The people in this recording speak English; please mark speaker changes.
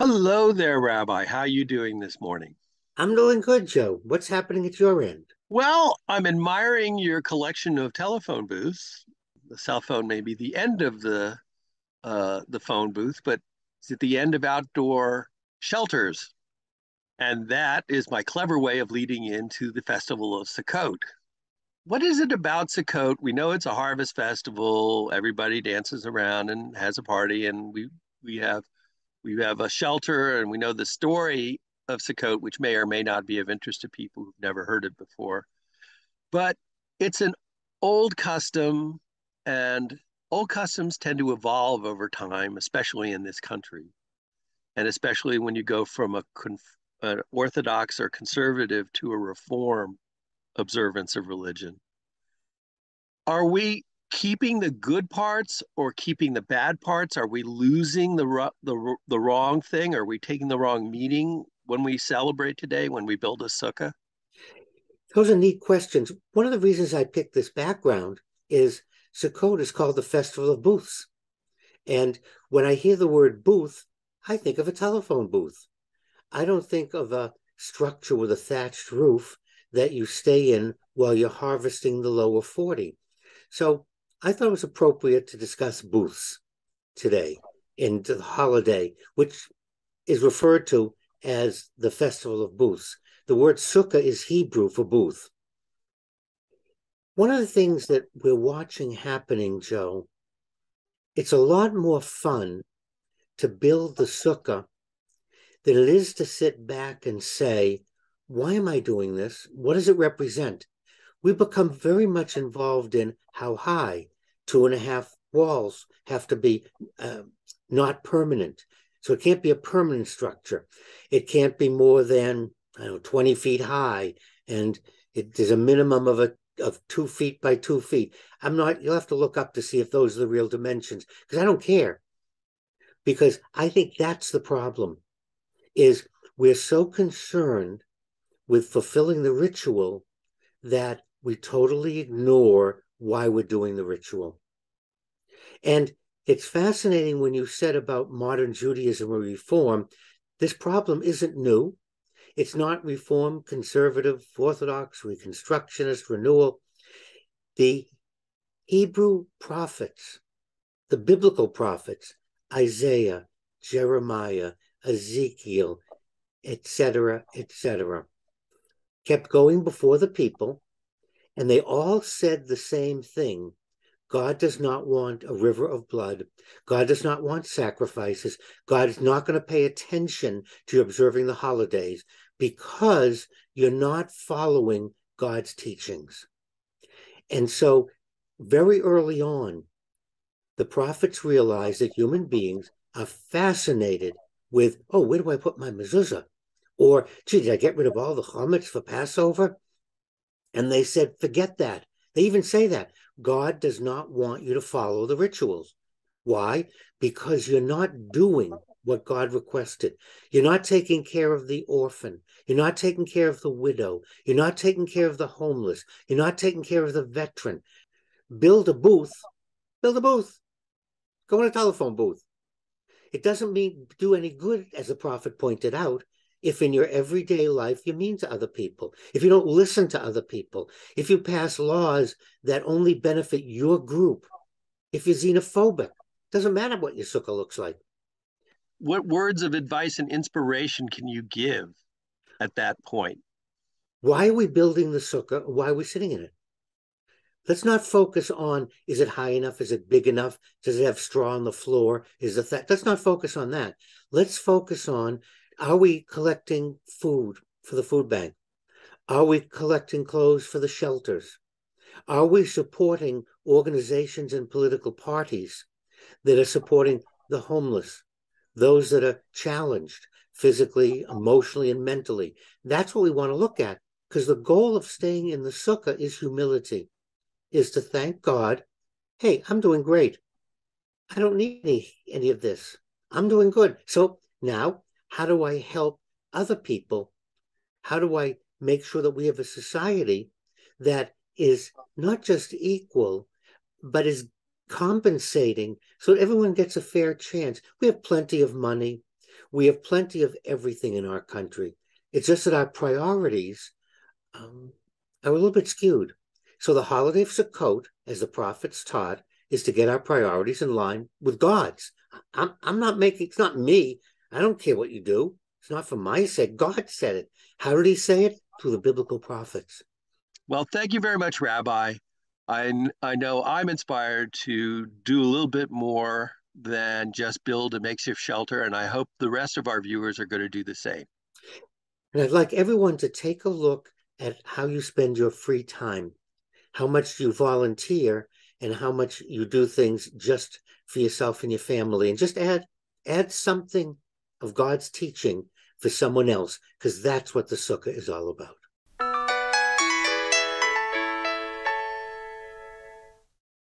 Speaker 1: Hello there, Rabbi. How are you doing this morning?
Speaker 2: I'm doing good, Joe. What's happening at your end?
Speaker 1: Well, I'm admiring your collection of telephone booths. The cell phone may be the end of the phone booth, but it's at the end of outdoor shelters. And that is my clever way of leading into the festival of Sukkot. What is it about Sukkot? We know it's a harvest festival. Everybody dances around and has a party, and we have we have a shelter, and we know the story of Sukkot, which may or may not be of interest to people who've never heard it before. But it's an old custom, and old customs tend to evolve over time, especially in this country, and especially when you go from an orthodox or conservative to a reform observance of religion. Are we keeping the good parts or keeping the bad parts? Are we losing the wrong thing? Are we taking the wrong meaning when we celebrate today, when we build a sukkah?
Speaker 2: Those are neat questions. One of the reasons I picked this background is Sukkot is called the Festival of Booths. And when I hear the word booth, I think of a telephone booth. I don't think of a structure with a thatched roof that you stay in while you're harvesting the lower 40. So I thought it was appropriate to discuss booths today in the holiday, which is referred to as the Festival of Booths. The word sukkah is Hebrew for booth. One of the things that we're watching happening, Joe, it's a lot more fun to build the sukkah than it is to sit back and say, why am I doing this? What does it represent? We become very much involved in how high 2.5 walls have to be not permanent. So it can't be a permanent structure. It can't be more than 20 feet high, and there's a minimum of 2 feet by 2 feet. You'll have to look up to see if those are the real dimensions, because I don't care. Because I think that's the problem, is we're so concerned with fulfilling the ritual that we totally ignore why we're doing the ritual. And it's fascinating when you said about modern Judaism or reform, this problem isn't new. It's not reform, conservative, orthodox, reconstructionist, renewal. The Hebrew prophets, the biblical prophets, Isaiah, Jeremiah, Ezekiel, etc., kept going before the people, and they all said the same thing. God does not want a river of blood. God does not want sacrifices. God is not going to pay attention to you observing the holidays because you're not following God's teachings. And so very early on, the prophets realized that human beings are fascinated with, oh, where do I put my mezuzah? Or, gee, did I get rid of all the chametz for Passover? And they said, forget that. They even say that. God does not want you to follow the rituals. Why? Because you're not doing what God requested. You're not taking care of the orphan. You're not taking care of the widow. You're not taking care of the homeless. You're not taking care of the veteran. Build a booth. Build a booth. Go in a telephone booth. It doesn't mean do any good, as the prophet pointed out, if in your everyday life you're mean to other people, if you don't listen to other people, if you pass laws that only benefit your group, if you're xenophobic, doesn't matter what your sukkah looks like.
Speaker 1: What words of advice and inspiration can you give at that point?
Speaker 2: Why are we building the sukkah? Why are we sitting in it? Let's not focus on, is it high enough? Is it big enough? Does it have straw on the floor? Let's not focus on that. Let's focus on, are we collecting food for the food bank? Are we collecting clothes for the shelters? Are we supporting organizations and political parties that are supporting the homeless, those that are challenged physically, emotionally, and mentally? That's what we want to look at, because the goal of staying in the sukkah is humility, is to thank God, hey, I'm doing great. I don't need any of this. I'm doing good. So now, how do I help other people? How do I make sure that we have a society that is not just equal, but is compensating so that everyone gets a fair chance? We have plenty of money. We have plenty of everything in our country. It's just that our priorities are a little bit skewed. So the holiday of Sukkot, as the prophets taught, is to get our priorities in line with God's. I'm not making, it's not me. I don't care what you do. It's not for my sake. God said it. How did he say it? Through the biblical prophets.
Speaker 1: Well, thank you very much, Rabbi. I know I'm inspired to do a little bit more than just build a makeshift shelter, and I hope the rest of our viewers are going to do the same.
Speaker 2: And I'd like everyone to take a look at how you spend your free time, how much you volunteer, and how much you do things just for yourself and your family, and just add something of God's teaching for someone else, because that's what the sukkah is all about.